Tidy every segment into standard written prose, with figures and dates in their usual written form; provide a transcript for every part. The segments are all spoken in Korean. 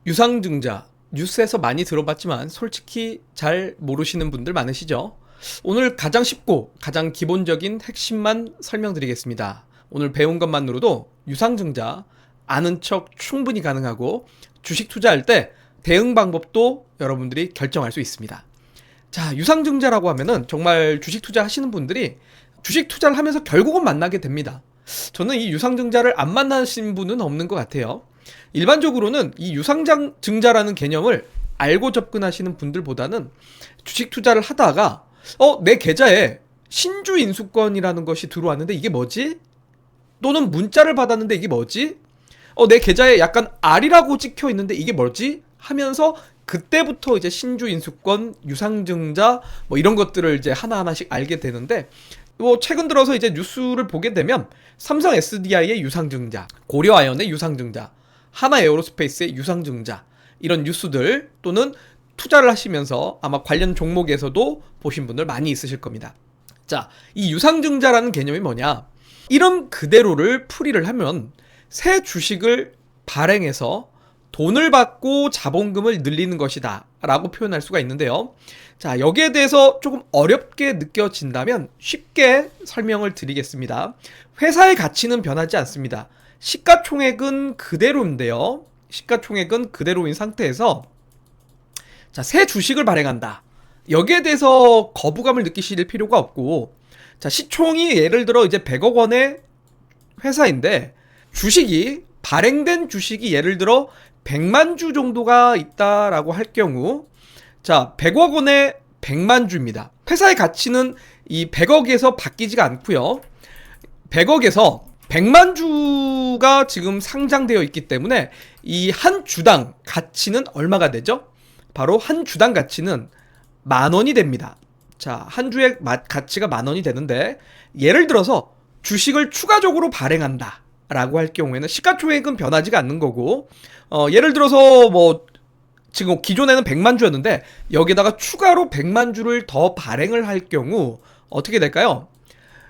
유상증자, 뉴스에서 많이 들어봤지만 솔직히 잘 모르시는 분들 많으시죠? 오늘 가장 쉽고 가장 기본적인 핵심만 설명드리겠습니다. 오늘 배운 것만으로도 유상증자 아는 척 충분히 가능하고 주식 투자할 때 대응 방법도 여러분들이 결정할 수 있습니다. 자, 유상증자라고 하면은 정말 주식 투자 하시는 분들이 주식 투자를 하면서 결국은 만나게 됩니다. 저는 이 유상증자를 안 만나신 분은 없는 것 같아요. 일반적으로는 이 유상증자라는 개념을 알고 접근하시는 분들보다는 주식 투자를 하다가 내 계좌에 신주 인수권이라는 것이 들어왔는데 이게 뭐지? 또는 문자를 받았는데 이게 뭐지? 내 계좌에 약간 R이라고 찍혀 있는데 이게 뭐지? 하면서 그때부터 이제 신주 인수권, 유상증자 뭐 이런 것들을 이제 하나하나씩 알게 되는데 최근 들어서 이제 뉴스를 보게 되면 삼성 SDI의 유상증자, 고려아연의 유상증자, 하나에어로스페이스의 유상증자 이런 뉴스들 또는 투자를 하시면서 아마 관련 종목에서도 보신 분들 많이 있으실 겁니다. 자, 이 유상증자라는 개념이 뭐냐? 이름 그대로를 풀이를 하면 새 주식을 발행해서 돈을 받고 자본금을 늘리는 것이다 라고 표현할 수가 있는데요. 자, 여기에 대해서 조금 어렵게 느껴진다면 쉽게 설명을 드리겠습니다. 회사의 가치는 변하지 않습니다. 시가총액은 그대로인데요. 시가총액은 그대로인 상태에서 자, 새 주식을 발행한다. 여기에 대해서 거부감을 느끼실 필요가 없고, 자, 시총이 예를 들어 이제 100억 원의 회사인데 주식이 발행된 주식이 예를 들어 100만 주 정도가 있다라고 할 경우, 자, 100억 원의 100만 주입니다. 회사의 가치는 이 100억에서 바뀌지가 않고요. 100억에서 100만 주가 지금 상장되어 있기 때문에 이 한 주당 가치는 얼마가 되죠? 바로 한 주당 가치는 10,000원이 됩니다. 자, 한 주의 가치가 10,000원이 되는데 예를 들어서 주식을 추가적으로 발행한다 라고 할 경우에는 시가총액은 변하지가 않는 거고, 예를 들어서 지금 기존에는 100만 주였는데 여기다가 추가로 100만 주를 더 발행을 할 경우 어떻게 될까요?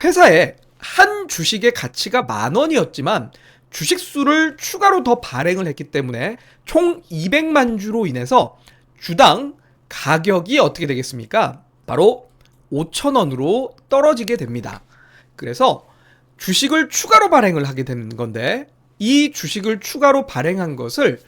회사에 한 주식의 가치가 10,000원이었지만 주식 수를 추가로 더 발행을 했기 때문에 총 200만 주로 인해서 주당 가격이 어떻게 되겠습니까? 바로 5,000원으로 떨어지게 됩니다. 그래서 주식을 추가로 발행을 하게 되는 건데 이 주식을 추가로 발행한 것을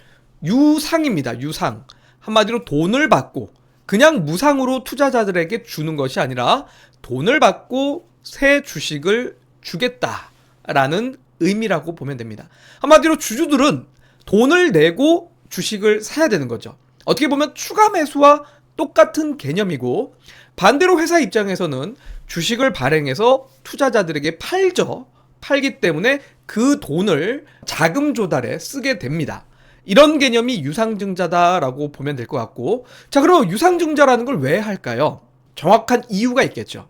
유상입니다. 유상. 한마디로 돈을 받고 그냥 무상으로 투자자들에게 주는 것이 아니라 돈을 받고 새 주식을 주겠다라는 의미라고 보면 됩니다. 한마디로 주주들은 돈을 내고 주식을 사야 되는 거죠. 어떻게 보면 추가 매수와 똑같은 개념이고, 반대로 회사 입장에서는 주식을 발행해서 투자자들에게 팔죠. 팔기 때문에 그 돈을 자금 조달에 쓰게 됩니다. 이런 개념이 유상증자다라고 보면 될 것 같고, 자, 그럼 유상증자라는 걸 왜 할까요? 정확한 이유가 있겠죠.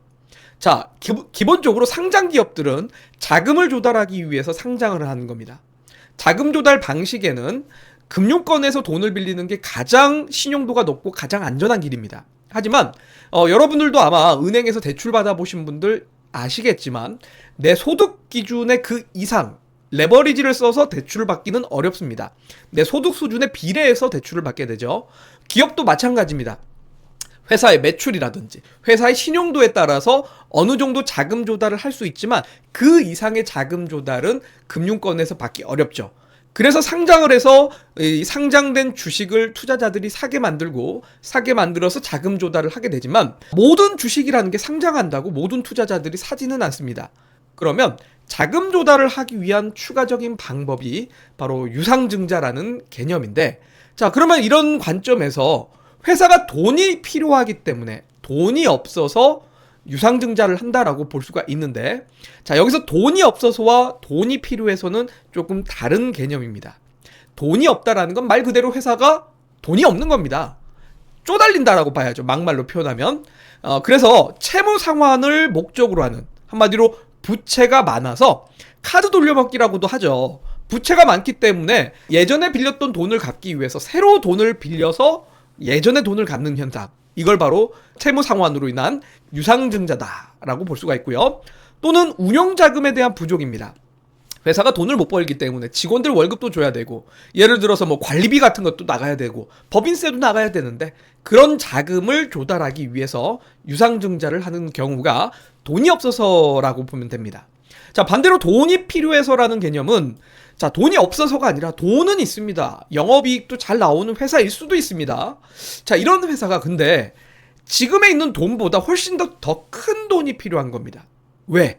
자, 기본적으로 상장 기업들은 자금을 조달하기 위해서 상장을 하는 겁니다. 자금 조달 방식에는 금융권에서 돈을 빌리는 게 가장 신용도가 높고 가장 안전한 길입니다. 하지만 여러분들도 아마 은행에서 대출 받아보신 분들 아시겠지만 내 소득 기준의 그 이상 레버리지를 써서 대출을 받기는 어렵습니다. 내 소득 수준에 비례해서 대출을 받게 되죠. 기업도 마찬가지입니다. 회사의 매출이라든지 회사의 신용도에 따라서 어느 정도 자금 조달을 할 수 있지만 그 이상의 자금 조달은 금융권에서 받기 어렵죠. 그래서 상장을 해서 이 상장된 주식을 투자자들이 사게 만들고 사게 만들어서 자금 조달을 하게 되지만 모든 주식이라는 게 상장한다고 모든 투자자들이 사지는 않습니다. 그러면 자금 조달을 하기 위한 추가적인 방법이 바로 유상증자라는 개념인데, 자, 그러면 이런 관점에서 회사가 돈이 필요하기 때문에 돈이 없어서 유상증자를 한다라고 볼 수가 있는데, 자, 여기서 돈이 없어서와 돈이 필요해서는 조금 다른 개념입니다. 돈이 없다라는 건 말 그대로 회사가 돈이 없는 겁니다. 쪼달린다라고 봐야죠. 막말로 표현하면. 그래서 채무 상환을 목적으로 하는, 한마디로 부채가 많아서 카드 돌려받기라고도 하죠. 부채가 많기 때문에 예전에 빌렸던 돈을 갚기 위해서 새로 돈을 빌려서 예전에 돈을 갚는 현상, 이걸 바로 채무 상환으로 인한 유상증자다라고 볼 수가 있고요. 또는 운용자금에 대한 부족입니다. 회사가 돈을 못 벌기 때문에 직원들 월급도 줘야 되고, 예를 들어서 뭐 관리비 같은 것도 나가야 되고, 법인세도 나가야 되는데, 그런 자금을 조달하기 위해서 유상증자를 하는 경우가 돈이 없어서라고 보면 됩니다. 자, 반대로 돈이 필요해서라는 개념은, 자, 돈이 없어서가 아니라 돈은 있습니다. 영업이익도 잘 나오는 회사일 수도 있습니다. 자, 이런 회사가 근데 지금에 있는 돈보다 훨씬 더 큰 돈이 필요한 겁니다. 왜?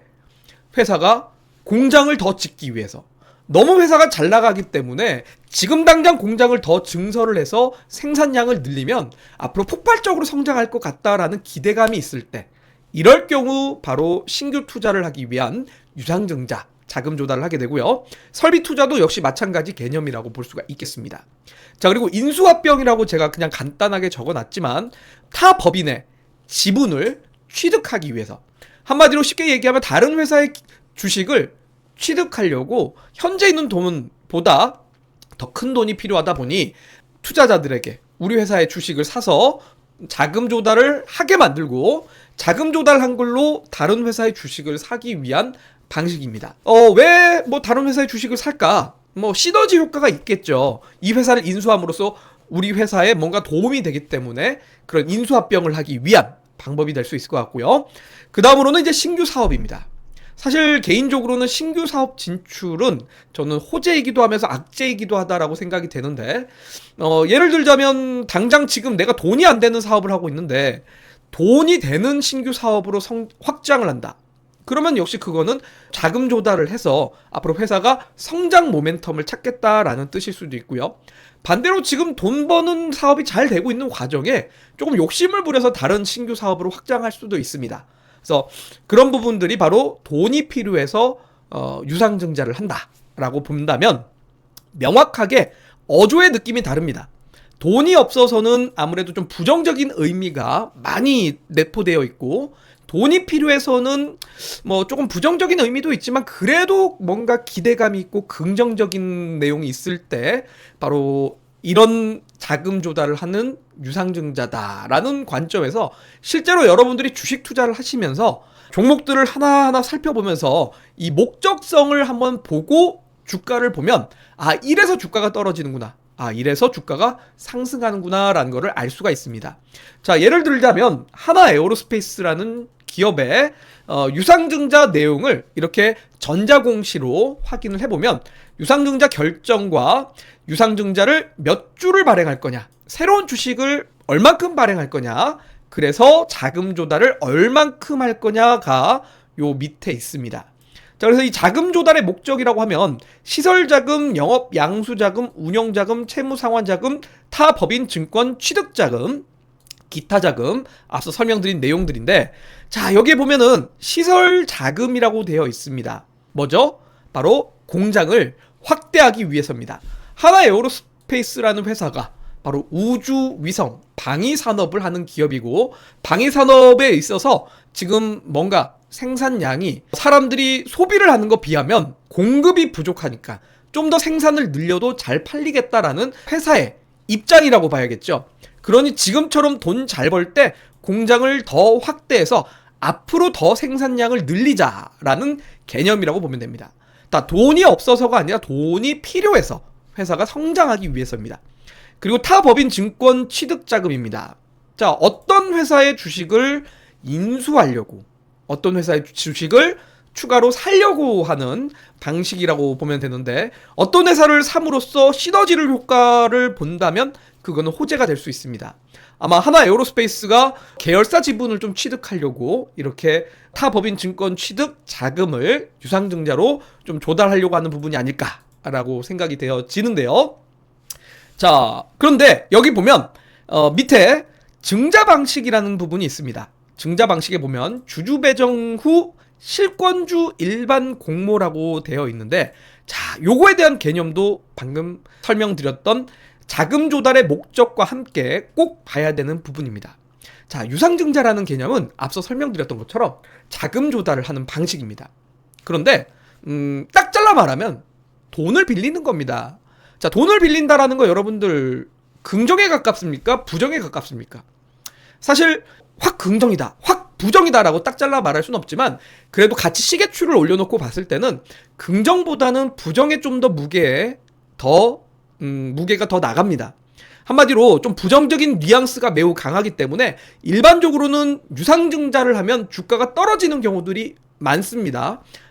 회사가 공장을 더 짓기 위해서. 너무 회사가 잘 나가기 때문에 지금 당장 공장을 더 증설을 해서 생산량을 늘리면 앞으로 폭발적으로 성장할 것 같다라는 기대감이 있을 때, 이럴 경우 바로 신규 투자를 하기 위한 유상증자, 자금 조달을 하게 되고요. 설비 투자도 역시 마찬가지 개념이라고 볼 수가 있겠습니다. 자, 그리고 인수합병이라고 제가 그냥 간단하게 적어놨지만, 타 법인의 지분을 취득하기 위해서, 한마디로 쉽게 얘기하면 다른 회사의 주식을 취득하려고 현재 있는 돈보다 더 큰 돈이 필요하다 보니 투자자들에게 우리 회사의 주식을 사서 자금 조달을 하게 만들고, 자금 조달한 걸로 다른 회사의 주식을 사기 위한 방식입니다. 왜 뭐 다른 회사의 주식을 살까? 뭐 시너지 효과가 있겠죠. 이 회사를 인수함으로써 우리 회사에 뭔가 도움이 되기 때문에 그런 인수합병을 하기 위한 방법이 될 수 있을 것 같고요. 그 다음으로는 이제 신규 사업입니다. 사실 개인적으로는 신규 사업 진출은 저는 호재이기도 하면서 악재이기도 하다라고 생각이 되는데, 예를 들자면 당장 지금 내가 돈이 안 되는 사업을 하고 있는데 돈이 되는 신규 사업으로 확장을 한다. 그러면 역시 그거는 자금 조달을 해서 앞으로 회사가 성장 모멘텀을 찾겠다라는 뜻일 수도 있고요. 반대로 지금 돈 버는 사업이 잘 되고 있는 과정에 조금 욕심을 부려서 다른 신규 사업으로 확장할 수도 있습니다. 그래서 그런 부분들이 바로 돈이 필요해서 유상증자를 한다라고 본다면 명확하게 어조의 느낌이 다릅니다. 돈이 없어서는 아무래도 좀 부정적인 의미가 많이 내포되어 있고, 돈이 필요해서는 뭐 조금 부정적인 의미도 있지만 그래도 뭔가 기대감이 있고 긍정적인 내용이 있을 때 바로 이런 자금 조달을 하는 유상증자다라는 관점에서 실제로 여러분들이 주식 투자를 하시면서 종목들을 하나하나 살펴보면서 이 목적성을 한번 보고 주가를 보면, 아, 이래서 주가가 떨어지는구나, 아, 이래서 주가가 상승하는구나 라는 거를 알 수가 있습니다. 자, 예를 들자면 하나 에어로스페이스라는 기업의 유상증자 내용을 이렇게 전자공시로 확인을 해보면, 유상증자 결정과 유상증자를 몇 주를 발행할 거냐, 새로운 주식을 얼만큼 발행할 거냐, 그래서 자금 조달을 얼만큼 할 거냐가 요 밑에 있습니다. 자, 그래서 이 자금 조달의 목적이라고 하면 시설자금, 영업 양수자금, 운영자금, 채무상환자금, 타 법인 증권 취득자금, 기타 자금, 앞서 설명드린 내용들인데, 자, 여기에 보면은 시설자금이라고 되어 있습니다. 뭐죠? 바로 공장을 확대하기 위해서입니다. 하나 에어로스페이스라는 회사가 바로 우주 위성 방위 산업을 하는 기업이고, 방위 산업에 있어서 지금 뭔가 생산량이 사람들이 소비를 하는 거 비하면 공급이 부족하니까 좀 더 생산을 늘려도 잘 팔리겠다라는 회사의 입장이라고 봐야겠죠. 그러니 지금처럼 돈 잘 벌 때 공장을 더 확대해서 앞으로 더 생산량을 늘리자라는 개념이라고 보면 됩니다. 돈이 없어서가 아니라 돈이 필요해서 회사가 성장하기 위해서입니다. 그리고 타 법인 증권 취득 자금입니다. 자, 어떤 회사의 주식을 인수하려고, 어떤 회사의 주식을 추가로 살려고 하는 방식이라고 보면 되는데, 어떤 회사를 삼으로써 시너지를 효과를 본다면 그거는 호재가 될 수 있습니다. 아마 하나 에어로스페이스가 계열사 지분을 좀 취득하려고 이렇게 타 법인 증권 취득 자금을 유상증자로 좀 조달하려고 하는 부분이 아닐까라고 생각이 되어지는데요. 자, 그런데 여기 보면 밑에 증자 방식이라는 부분이 있습니다. 증자 방식에 보면 주주 배정 후 실권주 일반 공모라고 되어 있는데, 자, 요거에 대한 개념도 방금 설명드렸던 자금 조달의 목적과 함께 꼭 봐야 되는 부분입니다. 자, 유상증자라는 개념은 앞서 설명드렸던 것처럼 자금 조달을 하는 방식입니다. 그런데 딱 잘라 말하면 돈을 빌리는 겁니다. 자, 돈을 빌린다라는 거 여러분들 긍정에 가깝습니까? 부정에 가깝습니까? 사실 확 긍정이다, 확 부정이다라고 딱 잘라 말할 수는 없지만 그래도 같이 시계추를 올려놓고 봤을 때는 긍정보다는 부정에 좀 더 무게가 더 나갑니다. 한마디로 좀 부정적인 뉘앙스가 매우 강하기 때문에 일반적으로는 유상증자를 하면 주가가 떨어지는 경우들이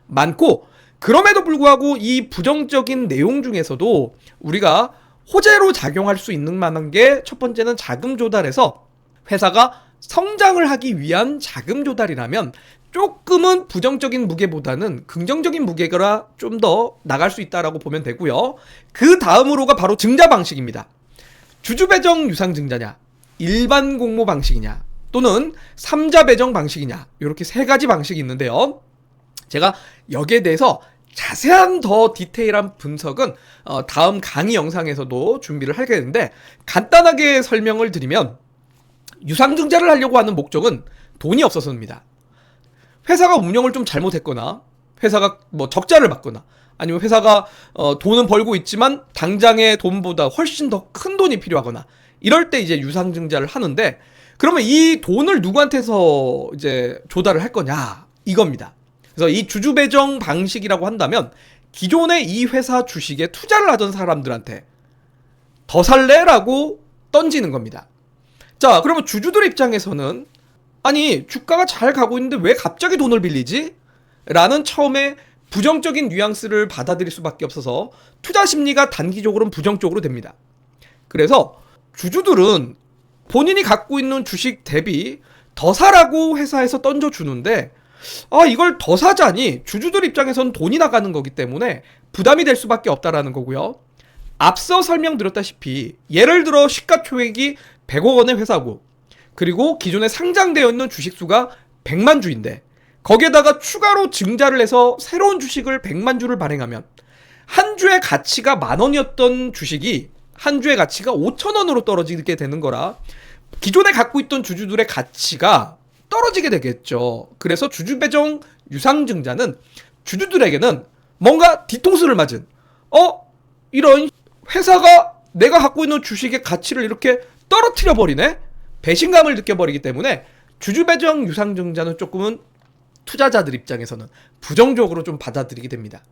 많고, 그럼에도 불구하고 이 부정적인 내용 중에서도 우리가 호재로 작용할 수 있는 만한 게 첫 번째는 자금 조달에서 회사가 성장을 하기 위한 자금 조달이라면 조금은 부정적인 무게보다는 긍정적인 무게가 좀 더 나갈 수 있다라고 보면 되고요. 그 다음으로가 바로 증자 방식입니다. 주주배정 유상증자냐, 일반 공모 방식이냐, 또는 삼자 배정 방식이냐, 이렇게 세 가지 방식이 있는데요. 제가 여기에 대해서 자세한 더 디테일한 분석은 다음 강의 영상에서도 준비를 하게 되는데, 간단하게 설명을 드리면 유상증자를 하려고 하는 목적은 돈이 없어서입니다. 회사가 운영을 좀 잘못했거나, 회사가 뭐 적자를 받거나, 아니면 회사가 돈은 벌고 있지만 당장의 돈보다 훨씬 더 큰 돈이 필요하거나, 이럴 때 이제 유상증자를 하는데, 그러면 이 돈을 누구한테서 이제 조달을 할 거냐, 이겁니다. 그래서 이 주주배정 방식이라고 한다면 기존에 이 회사 주식에 투자를 하던 사람들한테 더 살래? 라고 던지는 겁니다. 자, 그러면 주주들 입장에서는 아니 주가가 잘 가고 있는데 왜 갑자기 돈을 빌리지? 라는 처음에 부정적인 뉘앙스를 받아들일 수밖에 없어서 투자 심리가 단기적으로는 부정적으로 됩니다. 그래서 주주들은 본인이 갖고 있는 주식 대비 더 사라고 회사에서 던져주는데, 이걸 더 사자니 주주들 입장에서는 돈이 나가는 거기 때문에 부담이 될 수밖에 없다라는 거고요. 앞서 설명드렸다시피 예를 들어 시가총액이 100억 원의 회사고, 그리고 기존에 상장되어 있는 주식수가 100만 주인데 거기에다가 추가로 증자를 해서 새로운 주식을 100만 주를 발행하면 한 주의 가치가 10,000원이었던 주식이 한 주의 가치가 5,000원으로 떨어지게 되는 거라 기존에 갖고 있던 주주들의 가치가 떨어지게 되겠죠. 그래서 주주배정 유상증자는 주주들에게는 뭔가 뒤통수를 맞은, 이런 회사가 내가 갖고 있는 주식의 가치를 이렇게 떨어뜨려 버리네? 배신감을 느껴버리기 때문에 주주배정 유상증자는 조금은 투자자들 입장에서는 부정적으로 좀 받아들이게 됩니다.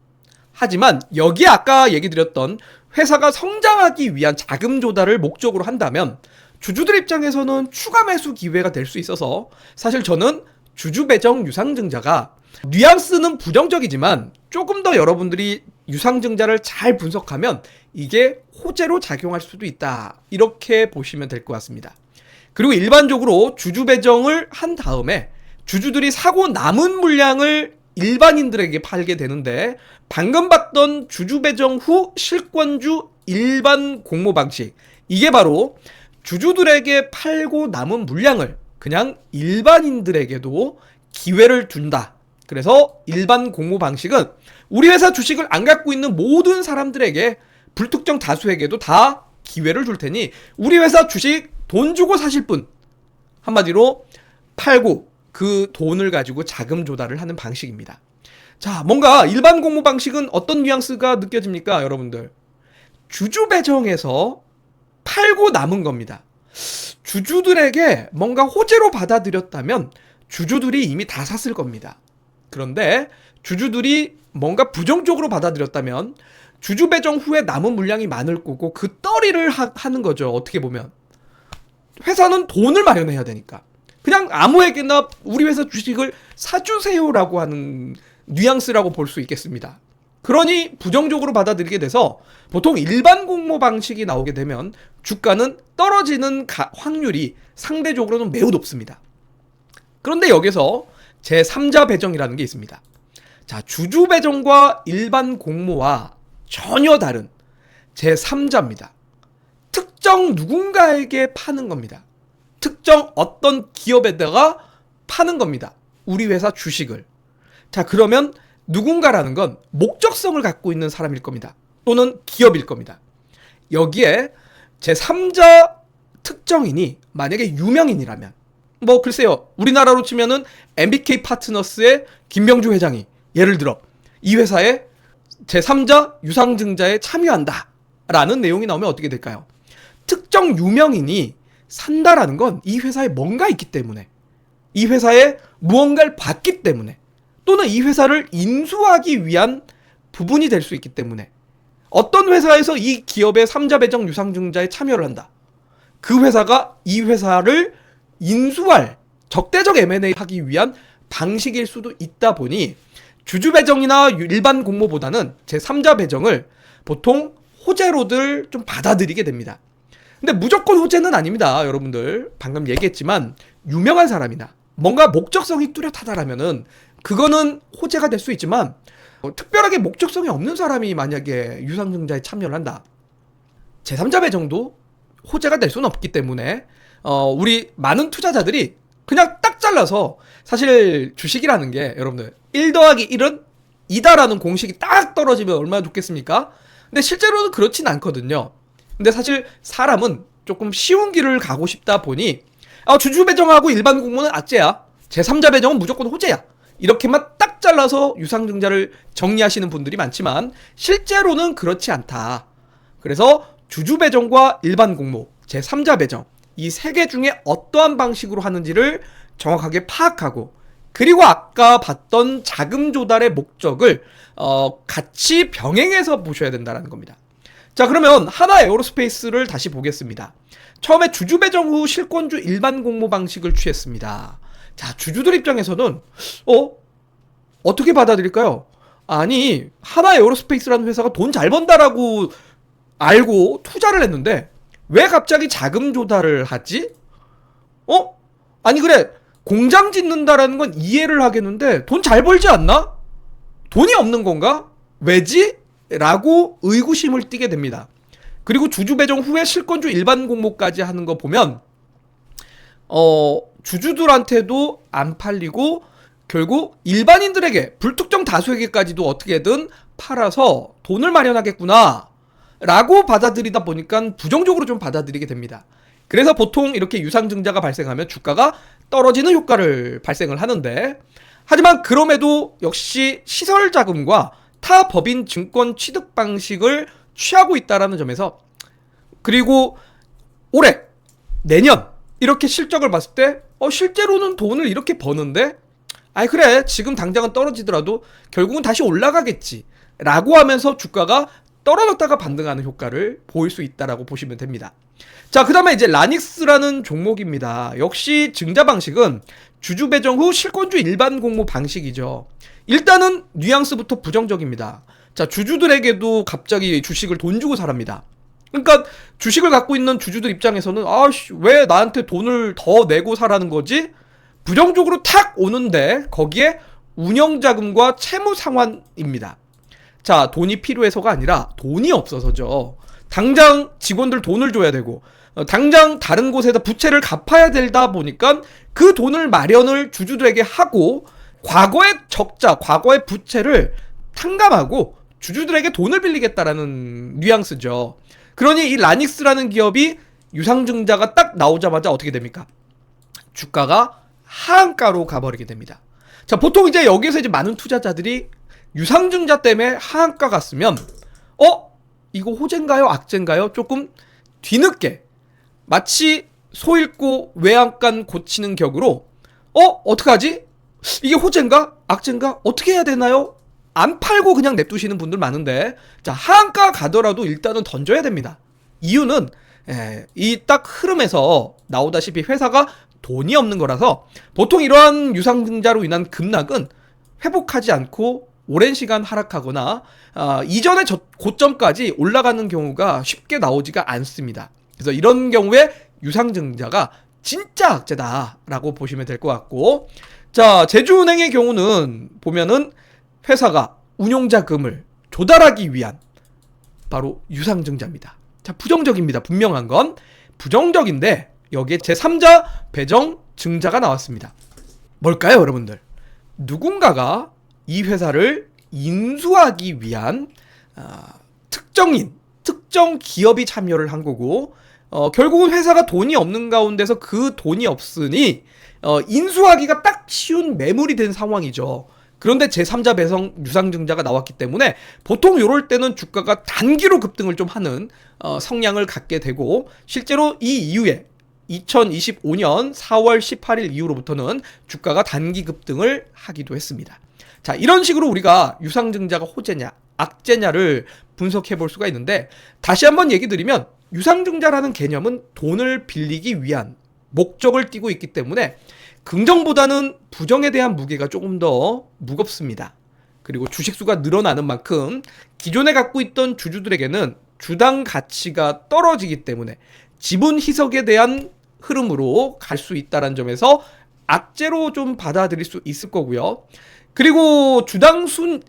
하지만 여기에 아까 얘기 드렸던 회사가 성장하기 위한 자금 조달을 목적으로 한다면 주주들 입장에서는 추가 매수 기회가 될 수 있어서, 사실 저는 주주배정 유상증자가 뉘앙스는 부정적이지만 조금 더 여러분들이 유상증자를 잘 분석하면 이게 호재로 작용할 수도 있다, 이렇게 보시면 될 것 같습니다. 그리고 일반적으로 주주배정을 한 다음에 주주들이 사고 남은 물량을 일반인들에게 팔게 되는데, 방금 봤던 주주배정 후 실권주 일반 공모 방식, 이게 바로 주주들에게 팔고 남은 물량을 그냥 일반인들에게도 기회를 준다. 그래서 일반 공모 방식은 우리 회사 주식을 안 갖고 있는 모든 사람들에게, 불특정 다수에게도 다 기회를 줄 테니 우리 회사 주식 돈 주고 사실 분, 한마디로 팔고 그 돈을 가지고 자금 조달을 하는 방식입니다. 자, 뭔가 일반 공모 방식은 어떤 뉘앙스가 느껴집니까, 여러분들? 주주 배정에서 팔고 남은 겁니다. 주주들에게 뭔가 호재로 받아들였다면 주주들이 이미 다 샀을 겁니다. 그런데 주주들이 뭔가 부정적으로 받아들였다면 주주 배정 후에 남은 물량이 많을 거고 그 떨이를 하는 거죠. 어떻게 보면 회사는 돈을 마련해야 되니까 그냥 아무에게나 우리 회사 주식을 사주세요라고 하는 뉘앙스라고 볼 수 있겠습니다. 그러니 부정적으로 받아들이게 돼서 보통 일반 공모 방식이 나오게 되면 주가는 떨어지는 확률이 상대적으로는 매우 높습니다. 그런데 여기서 제3자 배정이라는 게 있습니다. 자, 주주 배정과 일반 공모와 전혀 다른 제3자입니다. 특정 누군가에게 파는 겁니다. 특정 어떤 기업에다가 파는 겁니다. 우리 회사 주식을. 자, 그러면 누군가라는 건 목적성을 갖고 있는 사람일 겁니다. 또는 기업일 겁니다. 여기에 제3자 특정인이 만약에 유명인이라면, 뭐 글쎄요, 우리나라로 치면은 MBK 파트너스의 김병주 회장이 예를 들어 이 회사에 제3자 유상증자에 참여한다 라는 내용이 나오면 어떻게 될까요? 특정 유명인이 산다라는 건 이 회사에 뭔가 있기 때문에, 이 회사에 무언가를 받기 때문에, 또는 이 회사를 인수하기 위한 부분이 될 수 있기 때문에, 어떤 회사에서 이 기업의 3자 배정 유상증자에 참여를 한다. 그 회사가 이 회사를 인수할 적대적 M&A 하기 위한 방식일 수도 있다 보니 주주 배정이나 일반 공모보다는 제3자 배정을 보통 호재로들 좀 받아들이게 됩니다. 근데 무조건 호재는 아닙니다. 여러분들 방금 얘기했지만 유명한 사람이나 뭔가 목적성이 뚜렷하다라면은 그거는 호재가 될 수 있지만, 특별하게 목적성이 없는 사람이 만약에 유상증자에 참여를 한다. 제3자 배정도 호재가 될 수는 없기 때문에 우리 많은 투자자들이 그냥 딱 잘라서, 사실 주식이라는 게 여러분들 1 더하기 1은 2다라는 공식이 딱 떨어지면 얼마나 좋겠습니까? 근데 실제로는 그렇진 않거든요. 근데 사실 사람은 조금 쉬운 길을 가고 싶다 보니 주주 배정하고 일반 공모는 악재야, 제3자 배정은 무조건 호재야, 이렇게만 딱 잘라서 유상증자를 정리하시는 분들이 많지만 실제로는 그렇지 않다. 그래서 주주 배정과 일반 공모, 제3자 배정, 이 세 개 중에 어떠한 방식으로 하는지를 정확하게 파악하고, 그리고 아까 봤던 자금 조달의 목적을 같이 병행해서 보셔야 된다는 겁니다. 자, 그러면 하나 에어로스페이스를 다시 보겠습니다. 처음에 주주 배정 후 실권주 일반 공모 방식을 취했습니다. 자, 주주들 입장에서는 어떻게 받아들일까요? 아니, 하나 에어로스페이스라는 회사가 돈 잘 번다라고 알고 투자를 했는데 왜 갑자기 자금 조달을 하지? 아니 그래, 공장 짓는다라는 건 이해를 하겠는데 돈 잘 벌지 않나? 돈이 없는 건가? 왜지? 라고 의구심을 띠게 됩니다. 그리고 주주 배정 후에 실권주 일반 공모까지 하는 거 보면 주주들한테도 안 팔리고 결국 일반인들에게, 불특정 다수에게까지도 어떻게든 팔아서 돈을 마련하겠구나 라고 받아들이다 보니까 부정적으로 좀 받아들이게 됩니다. 그래서 보통 이렇게 유상증자가 발생하면 주가가 떨어지는 효과를 발생을 하는데, 하지만 그럼에도 역시 시설자금과 타 법인 증권 취득 방식을 취하고 있다는 점에서, 그리고 올해, 내년 이렇게 실적을 봤을 때 실제로는 돈을 이렇게 버는데, 아이 그래, 지금 당장은 떨어지더라도 결국은 다시 올라가겠지 라고 하면서 주가가 떨어졌다가 반등하는 효과를 보일 수 있다라고 보시면 됩니다. 자, 그 다음에 이제 라닉스라는 종목입니다. 역시 증자 방식은 주주 배정 후 실권주 일반 공모 방식이죠. 일단은 뉘앙스부터 부정적입니다. 자, 주주들에게도 갑자기 주식을 돈 주고 사랍니다. 그러니까 주식을 갖고 있는 주주들 입장에서는 왜 나한테 돈을 더 내고 사라는 거지? 부정적으로 탁 오는데 거기에 운영자금과 채무 상환입니다. 자, 돈이 필요해서가 아니라 돈이 없어서죠. 당장 직원들 돈을 줘야 되고 당장 다른 곳에다 부채를 갚아야 되다 보니까 그 돈을 마련을 주주들에게 하고 과거의 적자, 과거의 부채를 탕감하고 주주들에게 돈을 빌리겠다라는 뉘앙스죠. 그러니 이 라닉스라는 기업이 유상증자가 딱 나오자마자 어떻게 됩니까? 주가가 하한가로 가버리게 됩니다. 자, 보통 이제 여기에서 이제 많은 투자자들이 유상증자 때문에 하한가 갔으면 이거 호재인가요? 악재인가요? 조금 뒤늦게 마치 소 잃고 외양간 고치는 격으로 어떡하지? 이게 호재인가? 악재인가? 어떻게 해야 되나요? 안 팔고 그냥 냅두시는 분들 많은데, 자, 하한가 가더라도 일단은 던져야 됩니다. 이유는 이 딱 흐름에서 나오다시피 회사가 돈이 없는 거라서 보통 이러한 유상증자로 인한 급락은 회복하지 않고 오랜 시간 하락하거나 이전의 고점까지 올라가는 경우가 쉽게 나오지가 않습니다. 그래서 이런 경우에 유상증자가 진짜 악재다라고 보시면 될 것 같고, 자, 제주은행의 경우는 보면은 회사가 운용자금을 조달하기 위한 바로 유상증자입니다. 자, 부정적입니다. 분명한 건 부정적인데 여기에 제3자 배정 증자가 나왔습니다. 뭘까요, 여러분들? 누군가가 이 회사를 인수하기 위한 특정 기업이 참여를 한 거고, 결국은 회사가 돈이 없는 가운데서 그 돈이 없으니 인수하기가 딱 쉬운 매물이 된 상황이죠. 그런데 제3자 배정 유상증자가 나왔기 때문에 보통 이럴 때는 주가가 단기로 급등을 좀 하는 성향을 갖게 되고, 실제로 이 이후에 2025년 4월 18일 이후로부터는 주가가 단기 급등을 하기도 했습니다. 자, 이런 식으로 우리가 유상증자가 호재냐, 악재냐를 분석해 볼 수가 있는데, 다시 한번 얘기 드리면 유상증자라는 개념은 돈을 빌리기 위한 목적을 띠고 있기 때문에 긍정보다는 부정에 대한 무게가 조금 더 무겁습니다. 그리고 주식수가 늘어나는 만큼 기존에 갖고 있던 주주들에게는 주당 가치가 떨어지기 때문에 지분 희석에 대한 흐름으로 갈 수 있다는 점에서 악재로 좀 받아들일 수 있을 거고요. 그리고 주당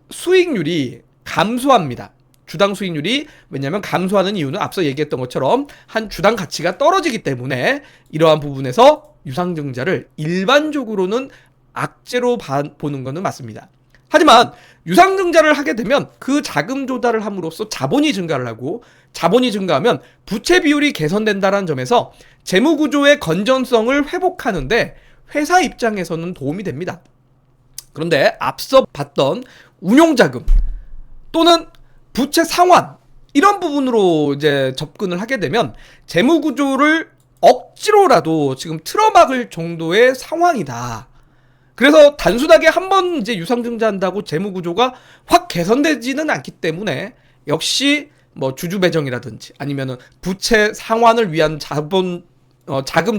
수익률이 감소합니다. 주당 수익률이, 왜냐하면 감소하는 이유는 앞서 얘기했던 것처럼 한 주당 가치가 떨어지기 때문에 이러한 부분에서 유상증자를 일반적으로는 악재로 보는 것은 맞습니다. 하지만 유상증자를 하게 되면 그 자금 조달을 함으로써 자본이 증가를 하고, 자본이 증가하면 부채 비율이 개선된다는 점에서 재무구조의 건전성을 회복하는데 회사 입장에서는 도움이 됩니다. 그런데 앞서 봤던 운용자금 또는 부채 상환, 이런 부분으로 이제 접근을 하게 되면 재무구조를 억지로라도 지금 틀어막을 정도의 상황이다. 그래서 단순하게 한번 이제 유상증자한다고 재무구조가 확 개선되지는 않기 때문에 역시 뭐 주주 배정이라든지 아니면은 부채 상환을 위한 자금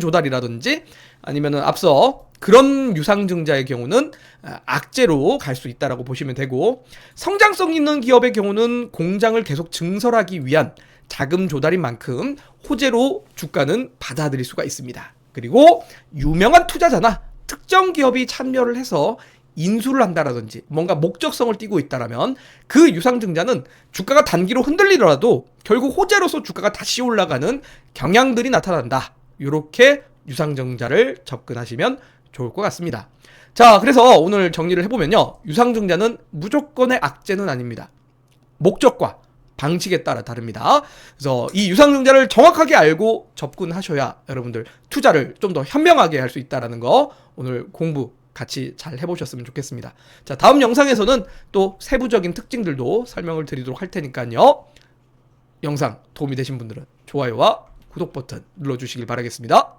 조달이라든지 아니면은 앞서 그런 유상증자의 경우는 악재로 갈 수 있다라고 보시면 되고, 성장성 있는 기업의 경우는 공장을 계속 증설하기 위한 자금 조달인 만큼 호재로 주가는 받아들일 수가 있습니다. 그리고 유명한 투자자나 특정 기업이 참여를 해서 인수를 한다라든지 뭔가 목적성을 띠고 있다라면 그 유상증자는 주가가 단기로 흔들리더라도 결국 호재로서 주가가 다시 올라가는 경향들이 나타난다. 이렇게 유상증자를 접근하시면 좋을 것 같습니다. 자, 그래서 오늘 정리를 해보면요, 유상증자는 무조건의 악재는 아닙니다. 목적과 방식에 따라 다릅니다. 그래서 이 유상증자를 정확하게 알고 접근하셔야 여러분들 투자를 좀 더 현명하게 할 수 있다는 거 오늘 공부 같이 잘 해보셨으면 좋겠습니다. 자, 다음 영상에서는 또 세부적인 특징들도 설명을 드리도록 할 테니까요. 영상 도움이 되신 분들은 좋아요와 구독 버튼 눌러주시길 바라겠습니다.